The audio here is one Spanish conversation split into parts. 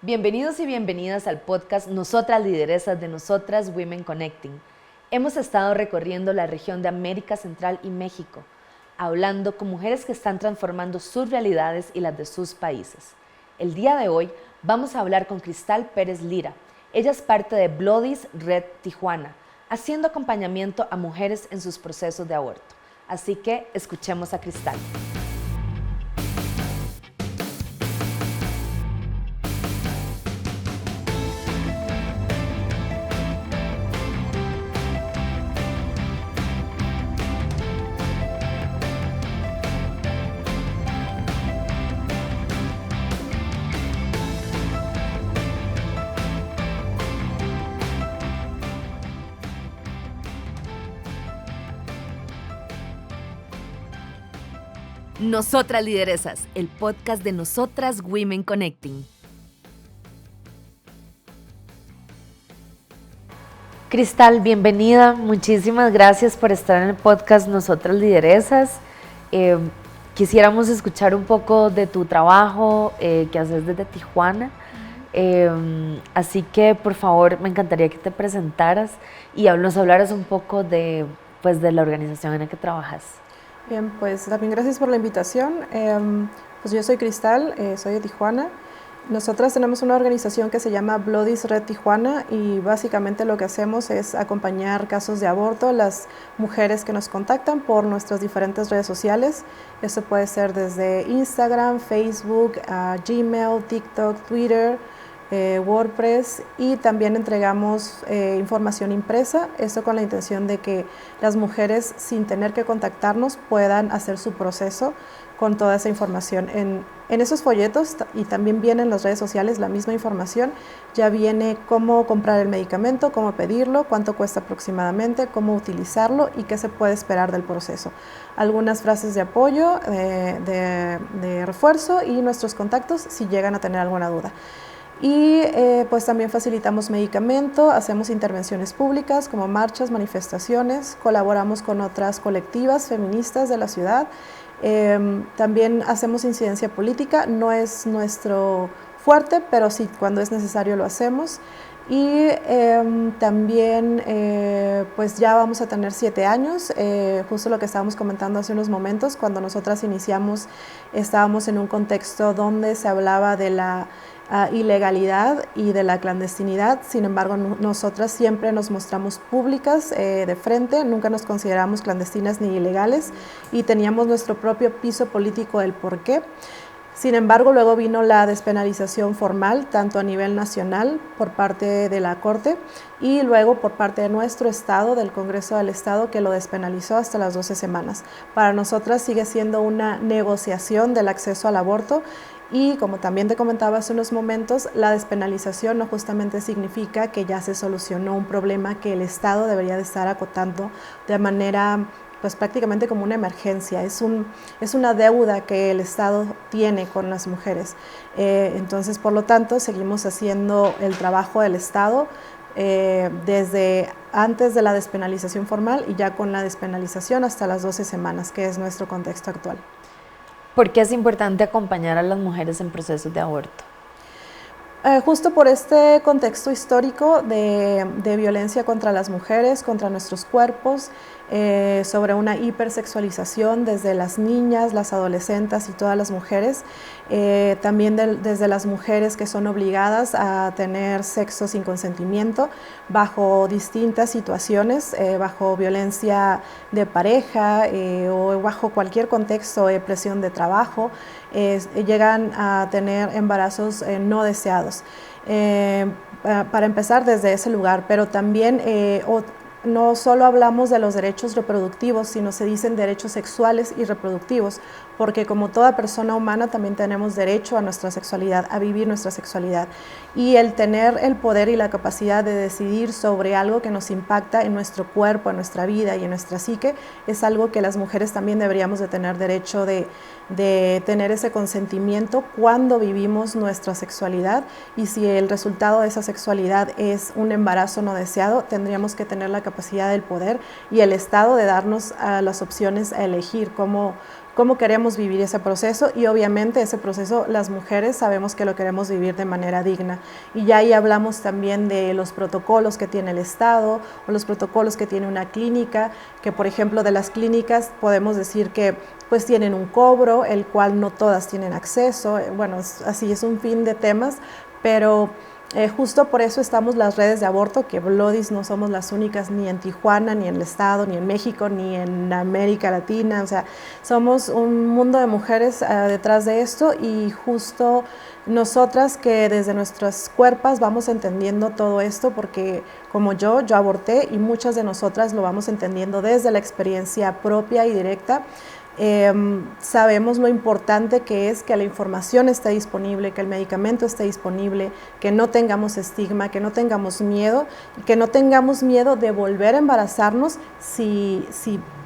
Bienvenidos y bienvenidas al podcast Nosotras Lideresas de Nosotras Women Connecting. Hemos estado recorriendo la región de América Central y México, hablando con mujeres que están transformando sus realidades y las de sus países. El día de hoy vamos a hablar con Cristal Pérez Lira. Ella es parte de Bloodies Red Tijuana, haciendo acompañamiento a mujeres en sus procesos de aborto. Así que escuchemos a Cristal. Nosotras Lideresas, el podcast de Nosotras Women Connecting. Cristal, bienvenida. Muchísimas gracias por estar en el podcast Nosotras Lideresas. Quisiéramos escuchar un poco de tu trabajo que haces desde Tijuana. Así que, por favor, me encantaría que te presentaras y nos hablaras un poco de la organización en la que trabajas. Bien, pues también gracias por la invitación. Pues yo soy Cristal, soy de Tijuana. Nosotras tenemos una organización que se llama Bloodies Red Tijuana y básicamente lo que hacemos es acompañar casos de aborto a las mujeres que nos contactan por nuestras diferentes redes sociales. Eso puede ser desde Instagram, Facebook, Gmail, TikTok, Twitter, WordPress, y también entregamos información impresa, esto con la intención de que las mujeres, sin tener que contactarnos, puedan hacer su proceso con toda esa información. En esos folletos, y también viene en las redes sociales la misma información, ya viene cómo comprar el medicamento, cómo pedirlo, cuánto cuesta aproximadamente, cómo utilizarlo y qué se puede esperar del proceso. Algunas frases de apoyo, de refuerzo y nuestros contactos si llegan a tener alguna duda. Y pues también facilitamos medicamento, hacemos intervenciones públicas como marchas, manifestaciones, colaboramos con otras colectivas feministas de la ciudad, también hacemos incidencia política, no es nuestro fuerte, pero sí, cuando es necesario lo hacemos. Y también pues ya vamos a tener 7 años, justo lo que estábamos comentando hace unos momentos, cuando nosotras iniciamos estábamos en un contexto donde se hablaba de la ilegalidad y de la clandestinidad. Sin embargo, nosotras siempre nos mostramos públicas de frente, nunca nos consideramos clandestinas ni ilegales y teníamos nuestro propio piso político del por qué. Sin embargo, luego vino la despenalización formal, tanto a nivel nacional por parte de la Corte y luego por parte de nuestro Estado, del Congreso del Estado, que lo despenalizó hasta las 12 semanas. Para nosotras sigue siendo una negociación del acceso al aborto y, como también te comentaba hace unos momentos, la despenalización no justamente significa que ya se solucionó un problema que el Estado debería de estar acotando de manera pues prácticamente como una emergencia, es una deuda que el Estado tiene con las mujeres. Entonces, por lo tanto, seguimos haciendo el trabajo del Estado desde antes de la despenalización formal y ya con la despenalización hasta las 12 semanas, que es nuestro contexto actual. ¿Por qué es importante acompañar a las mujeres en procesos de aborto? Justo por este contexto histórico de violencia contra las mujeres, contra nuestros cuerpos, sobre una hipersexualización desde las niñas, las adolescentes y todas las mujeres, también desde las mujeres que son obligadas a tener sexo sin consentimiento bajo distintas situaciones, bajo violencia de pareja o bajo cualquier contexto de presión de trabajo, llegan a tener embarazos no deseados. Para empezar desde ese lugar, pero también no solo hablamos de los derechos reproductivos, sino se dicen derechos sexuales y reproductivos, porque como toda persona humana también tenemos derecho a nuestra sexualidad, a vivir nuestra sexualidad. Y el tener el poder y la capacidad de decidir sobre algo que nos impacta en nuestro cuerpo, en nuestra vida y en nuestra psique, es algo que las mujeres también deberíamos de tener derecho de tener ese consentimiento cuando vivimos nuestra sexualidad, y si el resultado de esa sexualidad es un embarazo no deseado, tendríamos que tener la capacidad del poder y el Estado de darnos las opciones a elegir cómo cómo queremos vivir ese proceso y obviamente ese proceso las mujeres sabemos que lo queremos vivir de manera digna. Y ya ahí hablamos también de los protocolos que tiene el Estado o los protocolos que tiene una clínica, que por ejemplo de las clínicas podemos decir que pues tienen un cobro, el cual no todas tienen acceso, bueno, así es un fin de temas, pero justo por eso estamos las redes de aborto, que Bloodies no somos las únicas ni en Tijuana, ni en el estado, ni en México, ni en América Latina, o sea, somos un mundo de mujeres detrás de esto y justo nosotras que desde nuestras cuerpos vamos entendiendo todo esto porque como yo aborté y muchas de nosotras lo vamos entendiendo desde la experiencia propia y directa. Sabemos lo importante que es que la información esté disponible, que el medicamento esté disponible, que no tengamos estigma, que no tengamos miedo, que no tengamos miedo de volver a embarazarnos si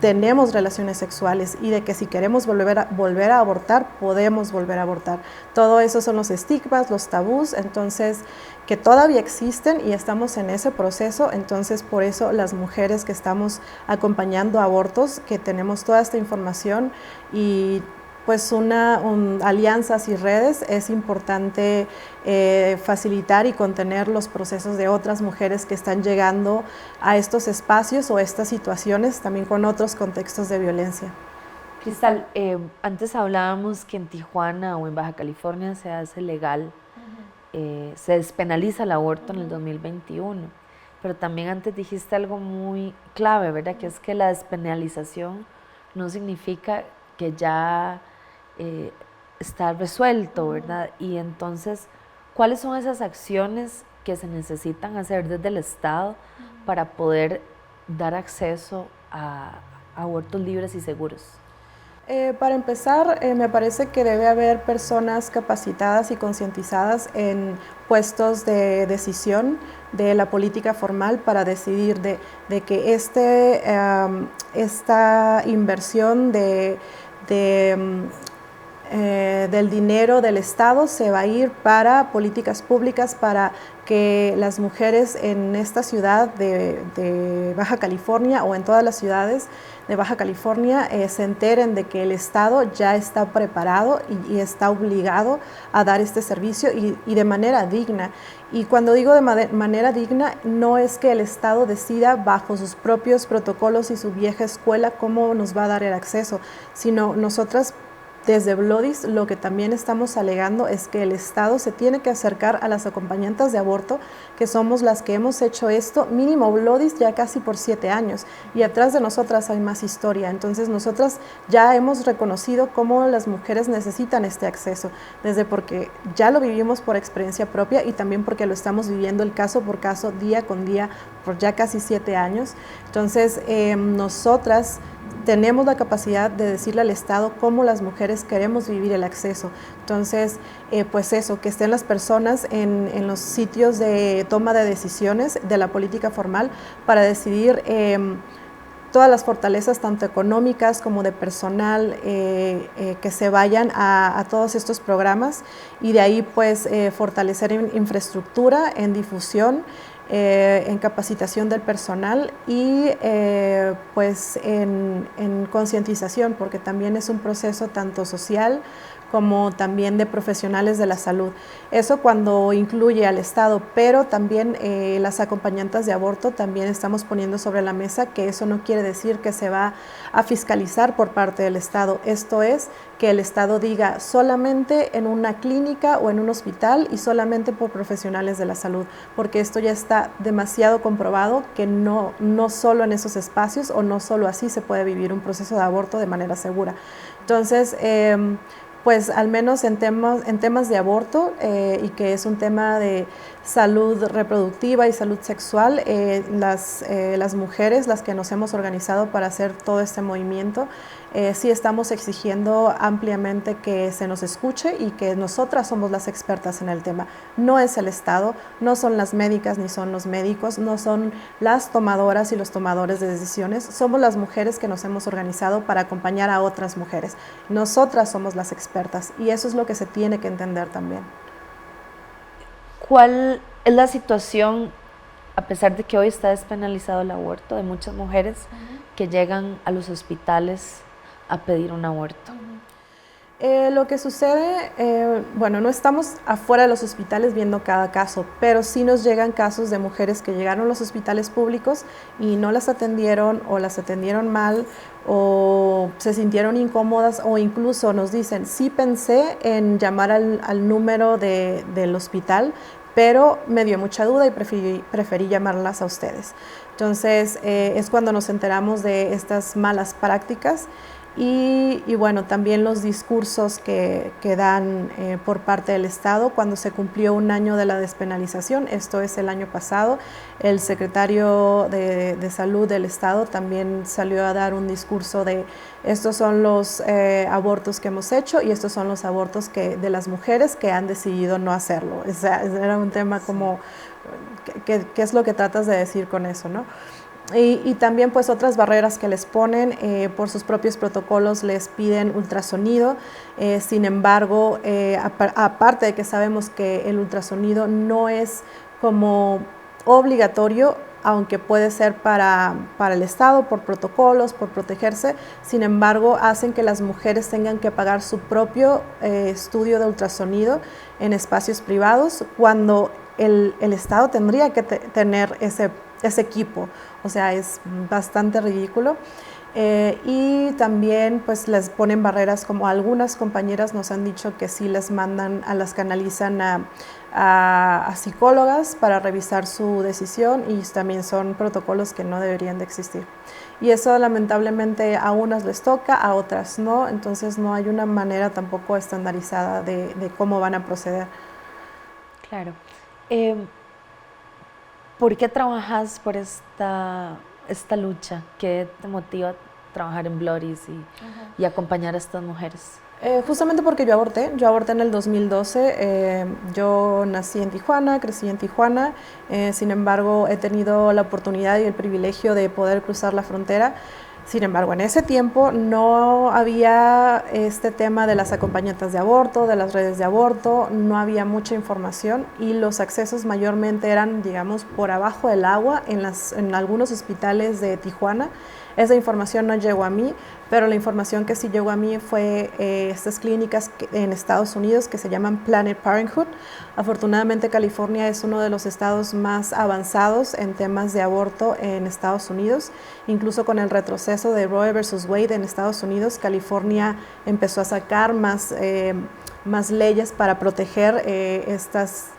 tenemos relaciones sexuales y de que si queremos volver a abortar, podemos volver a abortar. Todo eso son los estigmas, los tabús, entonces que todavía existen y estamos en ese proceso, entonces por eso las mujeres que estamos acompañando abortos, que tenemos toda esta información y pues alianzas y redes, es importante facilitar y contener los procesos de otras mujeres que están llegando a estos espacios o estas situaciones, también con otros contextos de violencia. Cristal, antes hablábamos que en Tijuana o en Baja California se hace legal, se despenaliza el aborto en el 2021, pero también antes dijiste algo muy clave, ¿verdad? Que es que la despenalización no significa que ya está resuelto, ¿verdad? Y entonces, ¿cuáles son esas acciones que se necesitan hacer desde el Estado para poder dar acceso a abortos libres y seguros? Para empezar, me parece que debe haber personas capacitadas y concientizadas en puestos de decisión de la política formal para decidir de que esta inversión del dinero del Estado se va a ir para políticas públicas para que las mujeres en esta ciudad de Baja California o en todas las ciudades de Baja California se enteren de que el Estado ya está preparado y está obligado a dar este servicio y de manera digna. Y cuando digo de manera digna, no es que el Estado decida bajo sus propios protocolos y su vieja escuela cómo nos va a dar el acceso, sino nosotras desde Bloodies lo que también estamos alegando es que el Estado se tiene que acercar a las acompañantes de aborto, que somos las que hemos hecho esto, mínimo Bloodies ya casi por 7 años, y atrás de nosotras hay más historia. Entonces nosotras ya hemos reconocido cómo las mujeres necesitan este acceso, desde porque ya lo vivimos por experiencia propia y también porque lo estamos viviendo el caso por caso, día con día, por ya casi 7 años. Entonces nosotras tenemos la capacidad de decirle al Estado cómo las mujeres queremos vivir el acceso. Entonces, pues eso, que estén las personas en los sitios de toma de decisiones de la política formal para decidir todas las fortalezas, tanto económicas como de personal, que se vayan a todos estos programas y de ahí pues fortalecer infraestructura, en difusión, en capacitación del personal y pues en concientización, porque también es un proceso tanto social como también de profesionales de la salud. Eso cuando incluye al Estado, pero también las acompañantes de aborto también estamos poniendo sobre la mesa que eso no quiere decir que se va a fiscalizar por parte del Estado. Esto es que el Estado diga solamente en una clínica o en un hospital y solamente por profesionales de la salud, porque esto ya está demasiado comprobado que no solo en esos espacios o no solo así se puede vivir un proceso de aborto de manera segura. Entonces, pues al menos en temas de aborto y que es un tema de salud reproductiva y salud sexual, las mujeres, las que nos hemos organizado para hacer todo este movimiento, sí estamos exigiendo ampliamente que se nos escuche y que nosotras somos las expertas en el tema. No es el Estado, no son las médicas ni son los médicos, no son las tomadoras y los tomadores de decisiones, somos las mujeres que nos hemos organizado para acompañar a otras mujeres. Nosotras somos las expertas y eso es lo que se tiene que entender también. ¿Cuál es la situación, a pesar de que hoy está despenalizado el aborto, de muchas mujeres que llegan a los hospitales a pedir un aborto? Lo que sucede, bueno, no estamos afuera de los hospitales viendo cada caso, pero sí nos llegan casos de mujeres que llegaron a los hospitales públicos y no las atendieron o las atendieron mal o se sintieron incómodas o incluso nos dicen, sí pensé en llamar al número del hospital, pero me dio mucha duda y preferí llamarlas a ustedes. Entonces, es cuando nos enteramos de estas malas prácticas. Y bueno, también los discursos que dan por parte del Estado. Cuando se cumplió un año de la despenalización, esto es el año pasado, el secretario de Salud del Estado también salió a dar un discurso de estos son los abortos que hemos hecho y estos son los abortos de las mujeres que han decidido no hacerlo. O sea, era un tema como, ¿qué es lo que tratas de decir con eso, no? Y también pues otras barreras que les ponen, por sus propios protocolos les piden ultrasonido, sin embargo, aparte de que sabemos que el ultrasonido no es como obligatorio, aunque puede ser para el Estado, por protocolos, por protegerse, sin embargo, hacen que las mujeres tengan que pagar su propio estudio de ultrasonido en espacios privados, cuando el Estado tendría que tener ese equipo. O sea, es bastante ridículo. Y también pues les ponen barreras, como algunas compañeras nos han dicho que sí les mandan, las canalizan a psicólogas para revisar su decisión, y también son protocolos que no deberían de existir. Y eso lamentablemente a unas les toca, a otras no, entonces no hay una manera tampoco estandarizada de cómo van a proceder. Claro. ¿Por qué trabajas por esta lucha? ¿Qué te motiva a trabajar en Bloodies y acompañar a estas mujeres? Justamente porque yo aborté en el 2012, yo nací en Tijuana, crecí en Tijuana, sin embargo he tenido la oportunidad y el privilegio de poder cruzar la frontera. Sin embargo, en ese tiempo no había este tema de las acompañantes de aborto, de las redes de aborto, no había mucha información y los accesos mayormente eran, digamos, por abajo del agua en algunos hospitales de Tijuana. Esa información no llegó a mí, pero la información que sí llegó a mí fue estas clínicas en Estados Unidos que se llaman Planned Parenthood. Afortunadamente California es uno de los estados más avanzados en temas de aborto en Estados Unidos. Incluso con el retroceso de Roe versus Wade en Estados Unidos, California empezó a sacar más leyes para proteger estas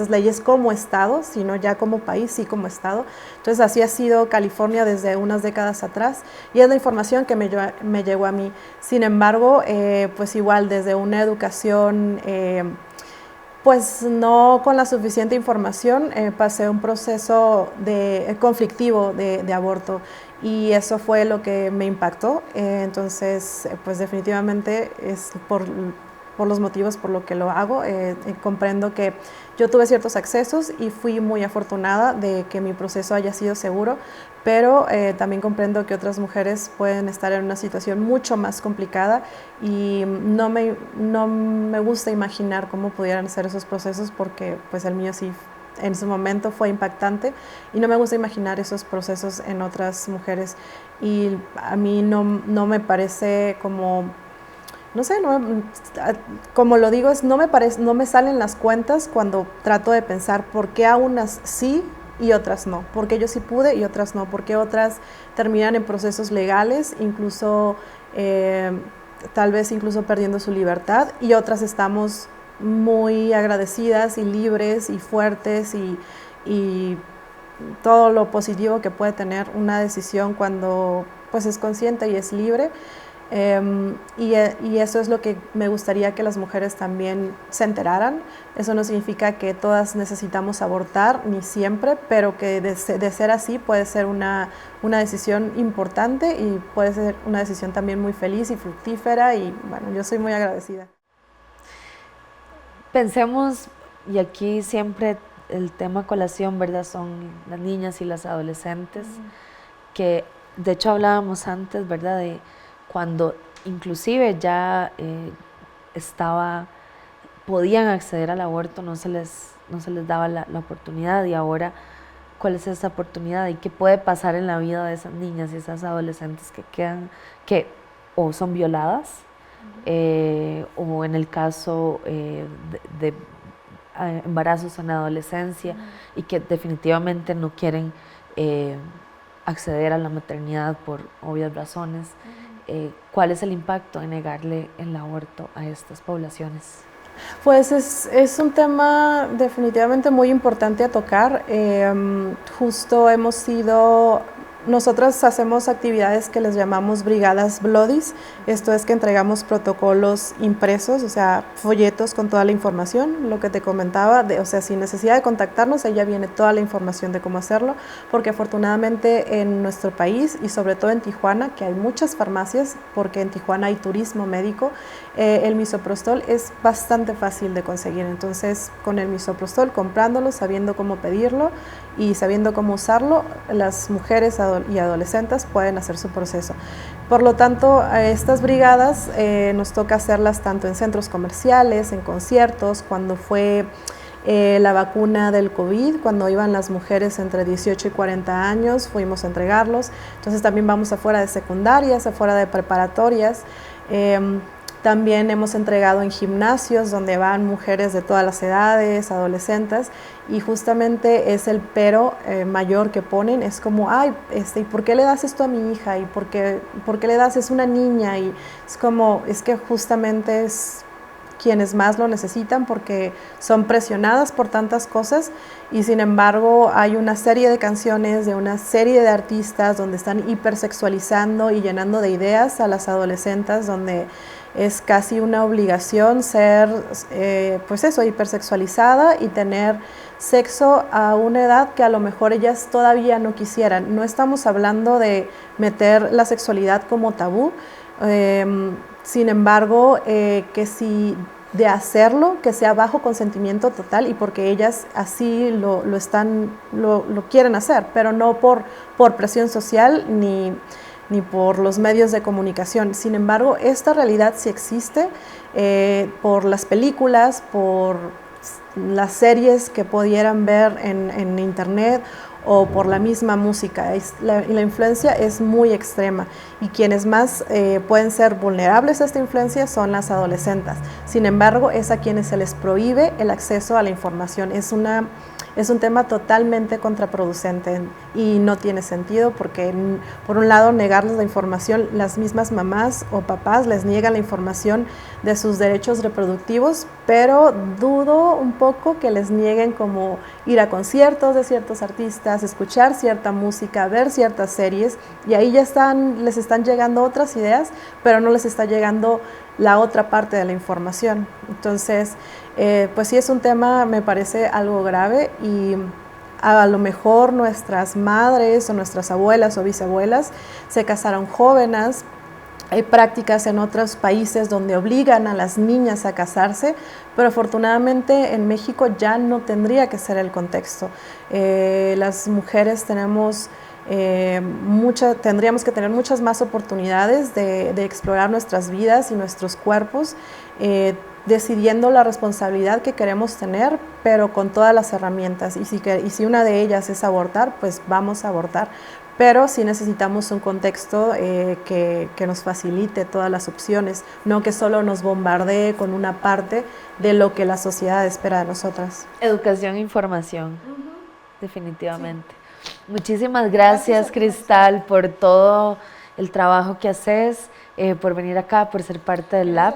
leyes como estado, sino ya como país, sí como estado. Entonces así ha sido California desde unas décadas atrás, y es la información que me llegó a mí. Sin embargo, pues igual desde una educación pues no con la suficiente información, pasé un proceso conflictivo de aborto, y eso fue lo que me impactó. Entonces pues definitivamente es por los motivos por lo que lo hago. Comprendo que yo tuve ciertos accesos y fui muy afortunada de que mi proceso haya sido seguro, pero también comprendo que otras mujeres pueden estar en una situación mucho más complicada, y no me gusta imaginar cómo pudieran ser esos procesos, porque pues el mío sí en su momento fue impactante, y no me gusta imaginar esos procesos en otras mujeres, y a mí no me parece como... No sé, como lo digo, no me salen las cuentas cuando trato de pensar por qué a unas sí y otras no, por qué yo sí pude y otras no, por qué otras terminan en procesos legales, incluso tal vez incluso perdiendo su libertad, y otras estamos muy agradecidas y libres y fuertes y todo lo positivo que puede tener una decisión cuando pues es consciente y es libre. Y eso es lo que me gustaría que las mujeres también se enteraran. Eso no significa que todas necesitamos abortar, ni siempre, pero que de ser así puede ser una decisión importante, y puede ser una decisión también muy feliz y fructífera, y bueno, yo soy muy agradecida. Pensemos, y aquí siempre el tema colación, ¿verdad? Son las niñas y las adolescentes, que de hecho hablábamos antes, ¿verdad? De cuando inclusive ya podían acceder al aborto, no se les daba la oportunidad, y ahora, ¿cuál es esa oportunidad? ¿Y qué puede pasar en la vida de esas niñas y esas adolescentes que quedan, que o son violadas, o en el caso de embarazos en la adolescencia y que definitivamente no quieren acceder a la maternidad por obvias razones. ¿Cuál es el impacto en negarle el aborto a estas poblaciones? Pues es un tema definitivamente muy importante a tocar. Justo nosotros hacemos actividades que les llamamos brigadas Bloodies. Esto es que entregamos protocolos impresos, o sea, folletos con toda la información, lo que te comentaba, o sea, sin necesidad de contactarnos, ahí ya viene toda la información de cómo hacerlo, porque afortunadamente en nuestro país y sobre todo en Tijuana, que hay muchas farmacias, porque en Tijuana hay turismo médico, el misoprostol es bastante fácil de conseguir. Entonces, con el misoprostol, comprándolo, sabiendo cómo pedirlo y sabiendo cómo usarlo, las mujeres y adolescentes pueden hacer su proceso. Por lo tanto, estas brigadas nos toca hacerlas tanto en centros comerciales, en conciertos, cuando fue la vacuna del COVID, cuando iban las mujeres entre 18 y 40 años, fuimos a entregarlos. Entonces también vamos afuera de secundarias, afuera de preparatorias. También hemos entregado en gimnasios donde van mujeres de todas las edades, adolescentes, y justamente es el pero mayor que ponen, es como, ay, ¿y por qué le das esto a mi hija? ¿Y por qué le das? Es una niña, y es como, es que justamente es quienes más lo necesitan porque son presionadas por tantas cosas, y sin embargo hay una serie de canciones de una serie de artistas donde están hipersexualizando y llenando de ideas a las adolescentes, donde es casi una obligación ser, pues eso, hipersexualizada y tener sexo a una edad que a lo mejor ellas todavía no quisieran. No estamos hablando de meter la sexualidad como tabú, sin embargo, que si de hacerlo, que sea bajo consentimiento total y porque ellas así lo quieren hacer, pero no por presión social ni por los medios de comunicación. Sin embargo, esta realidad sí existe por las películas, por las series que pudieran ver en internet o por la misma música. La influencia es muy extrema y quienes más pueden ser vulnerables a esta influencia son las adolescentes. Sin embargo, es a quienes se les prohíbe el acceso a la información. Es un tema totalmente contraproducente y no tiene sentido porque, por un lado, negarles la información, las mismas mamás o papás les niegan la información de sus derechos reproductivos, pero dudo un poco que les nieguen como ir a conciertos de ciertos artistas, escuchar cierta música, ver ciertas series, y ahí ya les están llegando otras ideas, pero no les está llegando la otra parte de la información. Entonces, pues sí es un tema, me parece algo grave, y a lo mejor nuestras madres o nuestras abuelas o bisabuelas se casaron jóvenes. Hay prácticas en otros países donde obligan a las niñas a casarse, pero afortunadamente en México ya no tendría que ser el contexto. Las mujeres tendríamos que tener muchas más oportunidades de explorar nuestras vidas y nuestros cuerpos, decidiendo la responsabilidad que queremos tener, pero con todas las herramientas. Y si una de ellas es abortar, pues vamos a abortar. Pero sí necesitamos un contexto que nos facilite todas las opciones, no que solo nos bombardee con una parte de lo que la sociedad espera de nosotras. Educación e información, definitivamente. Sí. Muchísimas gracias, Cristal, por todo el trabajo que haces, por venir acá, por ser parte del lab.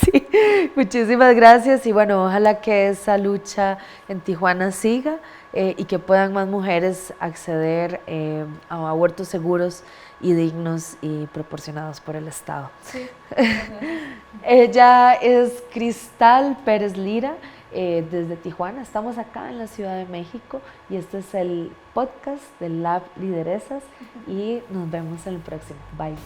Sí, muchísimas gracias, y bueno, ojalá que esa lucha en Tijuana siga y que puedan más mujeres acceder a abortos seguros y dignos y proporcionados por el Estado. Sí. Ella es Cristal Pérez Lira, desde Tijuana. Estamos acá en la Ciudad de México y este es el podcast del Lab Lideresas, y nos vemos en el próximo. Bye.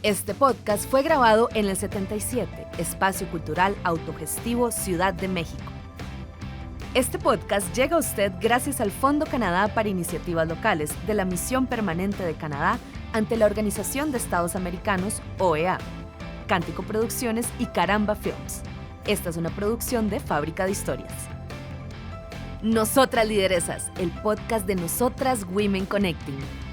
Este podcast fue grabado en el 77, Espacio Cultural Autogestivo Ciudad de México. Este podcast llega a usted gracias al Fondo Canadá para Iniciativas Locales de la Misión Permanente de Canadá ante la Organización de Estados Americanos, OEA, Cántico Producciones y Caramba Films. Esta es una producción de Fábrica de Historias. Nosotras Lideresas, el podcast de Nosotras Women Connecting.